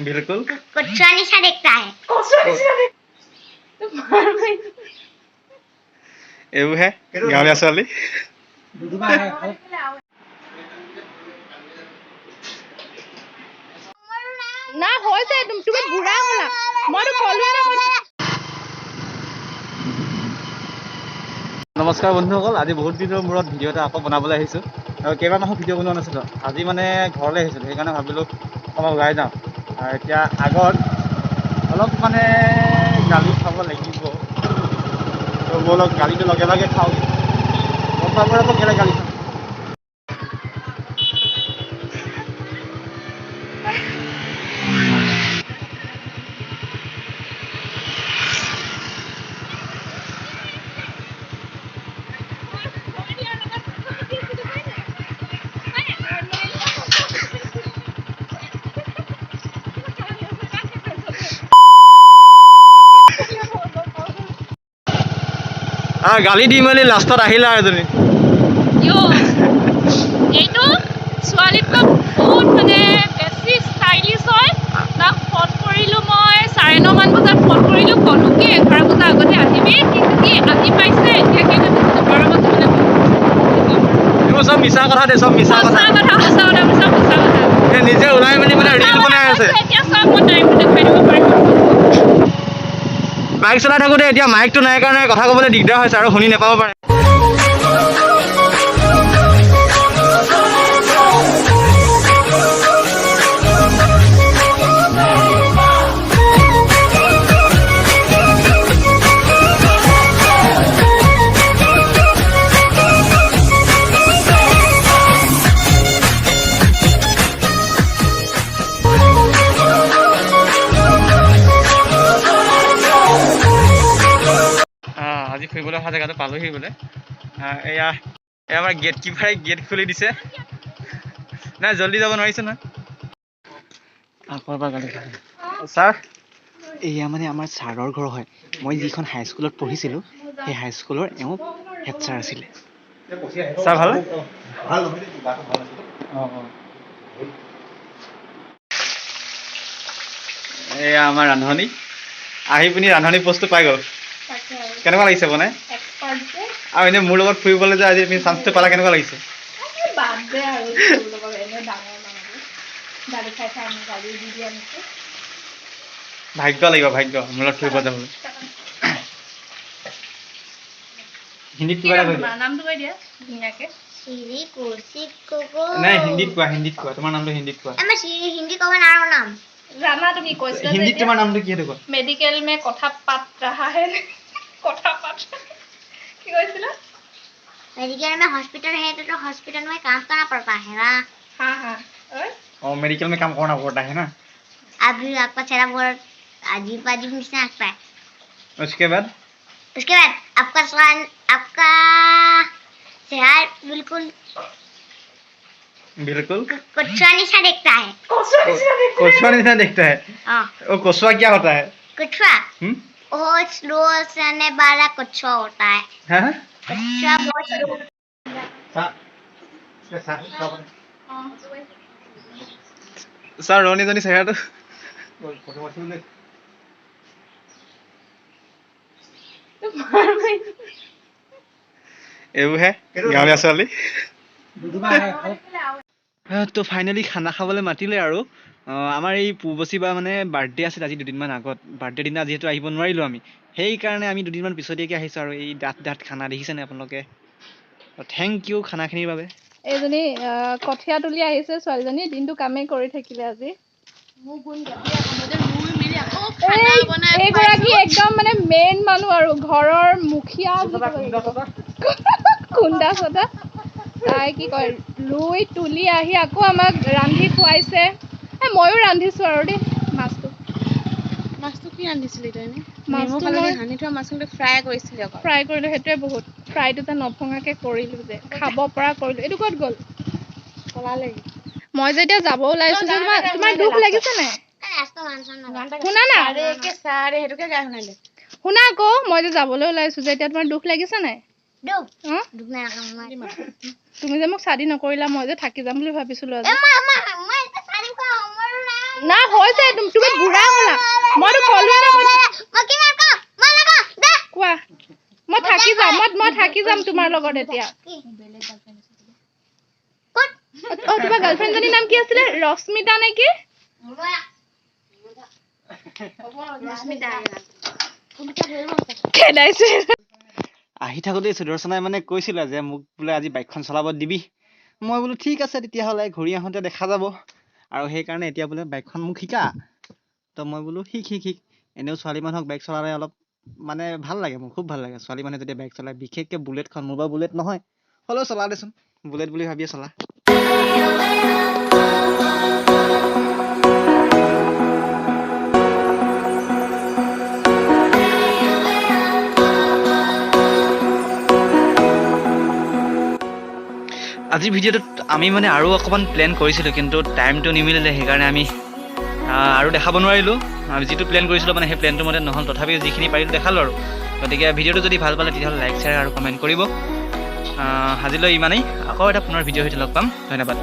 बिल्कुल कुछवा निशा देखता है एवं है गाँव ছোৱালী ना होइसे তুমি বুঢ়া হলা মই তো কলুই না নমস্কাৰ বন্ধুসকল আজি বহুত দিনৰ মূৰত ভিডিঅ' এটা আকৌ বনাবলৈ আহিছোঁ আৰু কেইবামাহো ভিডিঅ' বনোৱা নাছিলোঁ আজি মানে ঘৰলৈ আহিছিলোঁ সেইকাৰণে ভাবিলোঁ অকণমান ওলাই যাওঁ আৰু এতিয়া আগত অলপ মানে গালি খাব লাগিব তো ব'লক গালিটো লগে লগে খাওঁ গম পাব আকৌ কেলৈ গালি খাওঁ গালি দি মেলি লাষ্টত আহিলা এজনী এইটো ছোৱালীটো বহুত মানে বেছি ষ্টাইলিছ হয় তাক ফোন কৰিলোঁ মই 9:30 মান বজাত ফোন কৰিলোঁ ক'লোঁ কি 11 বজাৰ আগতে আহিবি কিন্তু কি আহি পাইছে এতিয়া কি 12 বজালৈ এইবোৰ চব মিছা কথা দে চব মিছা কথা নিজে ওলাই মেলি মানে ৰিল বনাই আছে এতিয়া চব মই টাইমটো দেখুৱাই দিব পাৰিম বাইক চলাই থাকোঁতে এতিয়া মাইকটো নাই কাৰণে কথা ক'বলৈ দিগদাৰ হৈছে আৰু শুনি নাপাব পাৰে আজি ফুৰিবলৈ অহা জেগাটো পালোহি বোলে এয়া আমাৰ গেট কিপাৰে গেট খুলি দিছে নাই জল্দি যাব নোৱাৰিছে নহয় আকৌ এবাৰ গালি ছাৰ এয়া মানে আমাৰ ছাৰৰ ঘৰ হয় মই যিখন হাইস্কুলত পঢ়িছিলোঁ সেই হাইস্কুলৰ এওঁ হেড ছাৰ আছিলে ছাৰ ভাল এয়া আমাৰ ৰান্ধনী আহি পিনি ৰান্ধনী পোষ্টটো পাই গ'ল কেনেকুৱা লাগিছে বনাই আৰু এনেই মোৰ লগত ফুৰিবলৈ যে আজি তুমি চান্সটো পালা কেনেকুৱা লাগিছে ভাগ্য লাগিব ভাগ্য মোৰ লগত ফুৰিব যাবলৈ হিন্দীত কিবা এটা কৈ দিয়া নামটো কৈ দিয়া ধুনীয়াকৈ নাই হিন্দীত কোৱা তোমাৰ নামটো হিন্দীত কোৱা हिंदी कब ना नाम জানা তুমি কৈছিলা যে হিন্দীত তোমাৰ নামটো কি সেইটো কোৱা मेडिकल में কথা পাত रहा है কথা পাত কি কৈছিলা मेडिकल में हॉस्पिटल है तो हॉस्पिटल में काम करना पड़ता है ना हाँ हाँ और मेडिकल में काम करना पड़ता है ना अभी आपका चेहरा बहुत अजीब अजीब से आता है उसके बाद आपका चेहरा बिल्कुल कुछवा निशा देखता है कोसवा निशा देखता है वो कोसवा क्या होता है कुछवा वो स्लो चलने वाला कुछवा होता है हाँ कुछवा बहुत स्लो सर रोनी जनी चेहराটো एवं है गाँव ছোৱালী তো ফাইনেলি খানা খাবলৈ মাতিলে আৰু আমাৰ এই পূৰ্বচী বা মানে বাৰ্থডে আছিল আজি দুদিনমান আগত বাৰ্থডে দিনা যিহেতু আহিব নোৱাৰিলোঁ আমি সেইকাৰণে আমি দুদিনমান পিছতীয়াকৈ আহিছোঁ আৰু এই ডাঠ খানা দেখিছেনে আপোনালোকে থেংক ইউ খানাখিনিৰ বাবে এইজনী কঠীয়া তুলি আহিছে ছোৱালীজনী দিনটো কামেই কৰি থাকিলে আজি এইগৰাকী একদম মানে মেইন মানুহ আৰু ঘৰৰ মুখীয়া খুন্দা চদা তাই কি কয় ৰুই তুলি আহি আকৌ আমাক ৰান্ধি খুৱাইছে ময়ো ৰান্ধিছোঁ আৰু দেই মাছটো কি ৰান্ধিছিলি তই ফ্ৰাই কৰিলোঁ সেইটোৱে বহুত ফ্ৰাইটো যে নভঙাকৈ কৰিলোঁ যে খাব পৰা কৰিলোঁ এইটো ক'ত গ'ল মই যেতিয়া যাব ওলাইছোঁ যে তোমাৰ দুখ লাগিছে নাই শুনা না শুনা আকৌ মই যে যাবলৈ ওলাইছোঁ যে এতিয়া তোমাৰ দুখ লাগিছে নাই তুমি যে মোক চাদি নকৰিলা মই যে থাকি যাম বুলি ভাবিছিলোঁ আজি না হৈছে তুমি বুঢ়া হ'লা মইতো ক'লোৱে না মই মই কি মাৰ কম মই লাগা দে কোৱা মই থাকি যাম মই থাকি যাম তোমাৰ লগত এতিয়া ক'ত তোমাৰ গাৰ্লফ্ৰেণ্ডজনীৰ নাম কি আছিলে ৰশ্মিতা নেকি খেদাইছে আহি থাকোঁতে সুদৰ্শনাই মানে কৈছিলে যে মোক বোলে আজি বাইকখন চলাব দিবি মই বোলো ঠিক আছে তেতিয়াহ'লে ঘূৰি আহোঁতে দেখা যাব আৰু সেইকাৰণে এতিয়া বোলে বাইকখন মোক শিকা তো মই বোলো শিক এনেও ছোৱালী মানুহক বাইক চলালে অলপ মানে ভাল লাগে মোৰ খুব ভাল লাগে ছোৱালী মানুহে যেতিয়া বাইক চলায় বিশেষকৈ বুলেটখন মোৰ বাৰু বুলেট নহয় হ'লেও চলা দেচোন বুলেট বুলি ভাবিয়ে চলা আজিৰ ভিডিঅ'টোত আমি মানে আৰু অকণমান প্লেন কৰিছিলোঁ কিন্তু টাইমটো নিমিলিলে সেইকাৰণে আমি আৰু দেখাব নোৱাৰিলোঁ আমি যিটো প্লেন কৰিছিলোঁ মানে সেই প্লেনটোৰ মতে নহ'ল তথাপিও যিখিনি পাৰিলোঁ দেখালোঁ আৰু গতিকে ভিডিঅ'টো যদি ভাল পালে তেতিয়াহ'লে লাইক শ্বেয়াৰ আৰু কমেণ্ট কৰিব আজিলৈ ইমানেই আকৌ এটা পুনৰ ভিডিঅ' সৈতে লগ পাম ধন্যবাদ